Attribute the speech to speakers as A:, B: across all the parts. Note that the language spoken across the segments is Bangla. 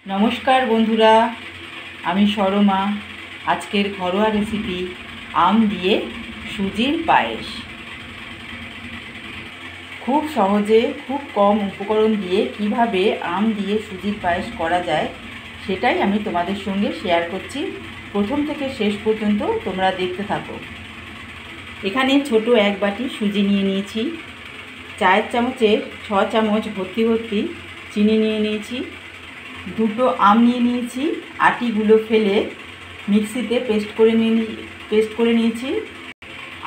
A: नमस्कार बंधुरा आमी सरमा आजकेर घरोया रेसिपि आम दिए सुजिर पायेस खूब सहजे खूब कम उपकरण दिए किभाबे आम दिए सुजिर पायेस करा जाए सेटाई आमी तोमादेर संगे शेयर करछि। प्रथम थेके शेष पर्यन्त तोमरा देखते थाको। एखाने छोटो एक बाटी सुजी निये निয়েছি, चायेर चामचेर 6 चामच भर्ती भर्ती चीनी निये निয়েছি, দুটো আম নিয়ে নিয়েছি, আটিগুলো ফেলে মিক্সিতে পেস্ট করে নিয়েছি।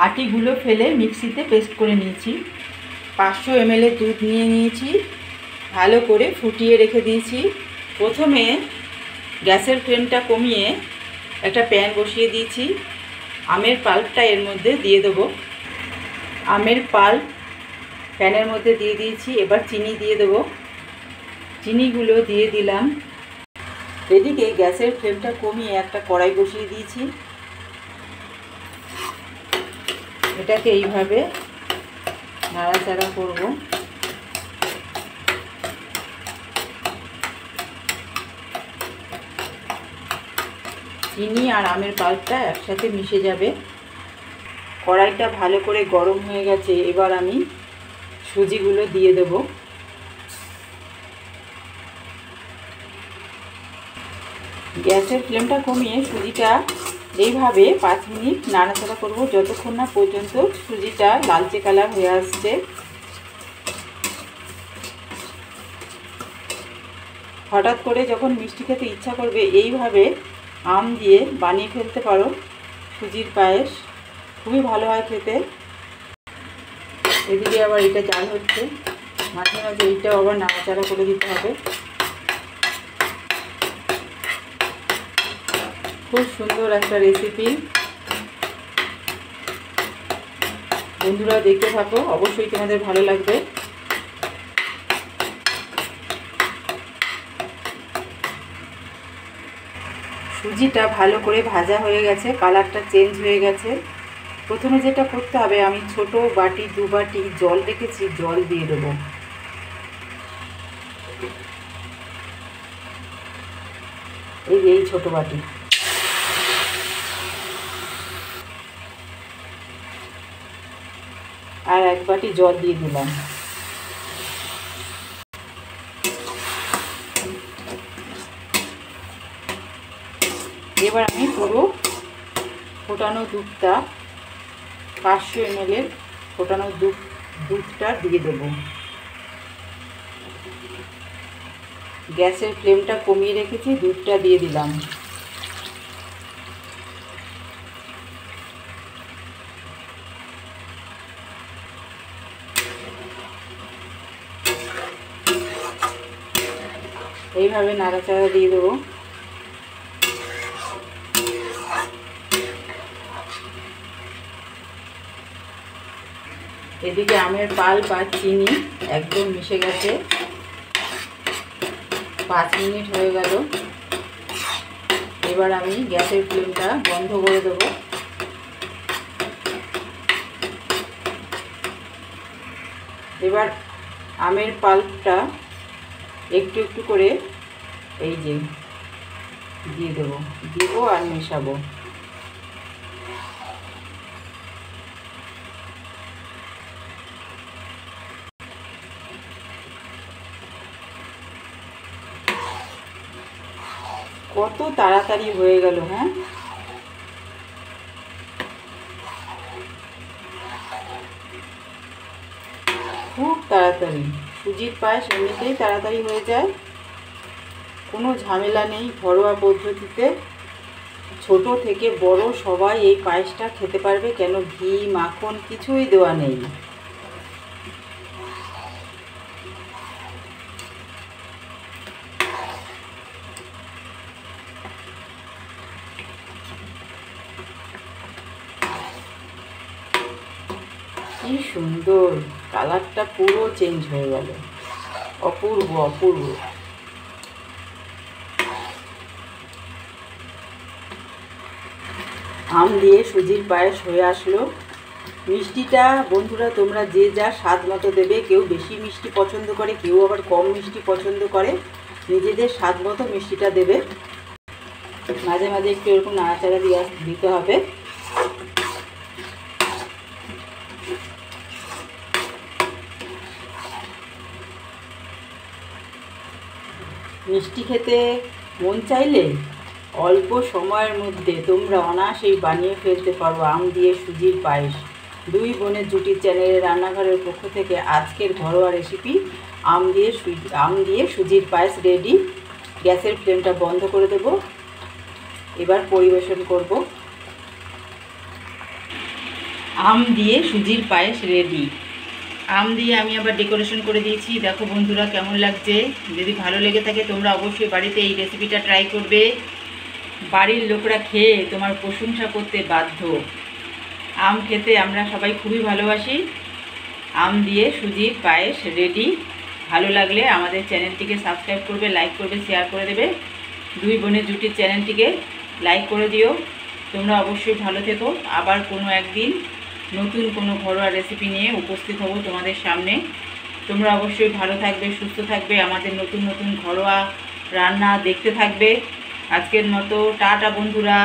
A: আটিগুলো ফেলে মিক্সিতে পেস্ট করে নিয়েছি। 500 ml দুধ নিয়ে নিয়েছি, ভালো করে ফুটিয়ে রেখে দিয়েছি। প্রথমে গ্যাসের ফ্লেমটা কমিয়ে একটা প্যান বসিয়ে দিয়েছি। আমের পাল্পটা এর মধ্যে দিয়ে দেব। আমের পাল্প প্যানের মধ্যে দিয়ে দিয়েছি। এবার চিনি দিয়ে দেব। চিনিগুলো দিয়ে দিলাম। এদিকে গ্যাসের ফ্লেমটা কমিয়ে একটা কড়াই বসিয়ে দিয়েছি। এটাকে এইভাবে নাড়াচাড়া করব। চিনি আর আমের পাল্পটা একসাথে মিশে যাবে। কড়াইটা ভালো করে গরম হয়ে গেছে। এবার আমি সুজিগুলো দিয়ে দেব। গ্যাসের ফ্লেমটা কমিয়ে সুজিটা এইভাবে 5 মিনিট নাড়াচাড়া করব যতক্ষণ না পর্যন্ত সুজিটা লালচে কালার হয়ে আসছে। হঠাৎ করে যখন মিষ্টি খেতে ইচ্ছা করবে এইভাবে আম দিয়ে বানিয়ে ফেলতে পারো সুজির পায়েস, খুবই ভালো হয় খেতে। এদিকে আবার এটা জাল হচ্ছে, মাঝে মাঝে এইটাও আবার নাড়াচাড়া করে দিতে হবে। খুব সুন্দর একটা রেসিপি, বন্ধুরা দেখতে থাকো, অবশ্যই তোমাদের ভালো লাগবে। সুজিটা ভালো করে ভাজা হয়ে গেছে, কালারটা চেঞ্জ হয়ে গেছে। প্রথমে যেটা করতে হবে, আমি ছোট বাটি 2 বাটি জল রেখেছি, জল দিয়ে দেবো। এই ছোট বাটি। আর 1 বাটি জল দিয়ে দিলাম। এবার আমি পুরো ফোটানো দুধটা 500 ml ফোটানো দুধটা দিয়ে দেব। গ্যাসের ফ্লেমটা কমিয়ে রেখেছি, দুধটা দিয়ে দিলাম। এইভাবে নাড়াচাড়া দিয়ে দেবো। এদিকে আমের পাল্প আর চিনি একদম মিশে গেছে। 5 মিনিট হয়ে গেল। এবার আমি গ্যাসের ফ্লেমটা বন্ধ করে দেব। এবার আমের পাল্পটা একটু একটু করে এই যে দিয়ে দেবো আর মেশাবো। কত তাড়াতাড়ি হয়ে গেল, হ্যাঁ? খুব তাড়াতাড়ি। সুজির পায়েস এমনিতেই তাড়াতাড়ি হয়ে যায়, কোনো ঝামেলা নেই। ঘরোয়া পদ্ধতিতে ছোট থেকে বড় সবাই এই পায়েসটা খেতে পারবে, কেন ঘি মাখন কিছুই দেওয়া নেই। কি সুন্দর কালারটা, পুরো চেঞ্জ হয়ে গেল। অপূর্ব অপূর্ব। আম দিয়ে সুজির পায়েস হয়ে আসলো। মিষ্টিটা বন্ধুরা তোমরা যে যা স্বাদ মতো দেবে। কেউ বেশি মিষ্টি পছন্দ করে, কেউ আবার কম মিষ্টি পছন্দ করে। নিজেদের স্বাদ মতো মিষ্টিটা দেবে। মাঝে মাঝে একটু এরকম নাড়াচাড়া দিতে হবে। মিষ্টি খেতে মন চাইলে অল্প সময়ের মধ্যে তোমরা অনায়াসেই বানিয়ে ফেলতে পারো আম দিয়ে সুজির পায়েস। দুই বোনের জুটি চ্যানেলের রান্নাঘরের পক্ষ থেকে আজকের ঘরোয়া রেসিপি আম দিয়ে সুজির পায়েস রেডি। গ্যাসের ফ্লেমটা বন্ধ করে দেব। এবার পরিবেশন করব। আম দিয়ে সুজির পায়েস রেডি। আম দিয়ে আমি আবার ডেকোরেশন করে দিয়েছি। দেখো বন্ধুরা কেমন লাগছে। যদি ভালো লেগে থাকে তোমরা অবশ্যই বাড়িতে এই রেসিপিটা ট্রাই করবে। বাড়ির লোকরা খেয়ে তোমার প্রশংসা করতে বাধ্য। আম খেতে আমরা সবাই খুবই ভালোবাসি। আম দিয়ে সুজির পায়েস রেডি। ভালো লাগলে আমাদের চ্যানেলটিকে সাবস্ক্রাইব করবে, লাইক করবে, শেয়ার করে দেবে। দুই বোনের জুটির চ্যানেলটিকে লাইক করে দিও। তোমরা অবশ্যই ভালো থেকো। আবার কোনো একদিন নতুন কোনো ঘরোয়া রেসিপি নিয়ে উপস্থিত হব তোমাদের সামনে। তোমরা অবশ্যই ভালো থাকবে, সুস্থ থাকবে, আমাদের নতুন নতুন ঘরোয়া রান্না দেখতে থাকবে। আজকের মতো টাটা বন্ধুরা।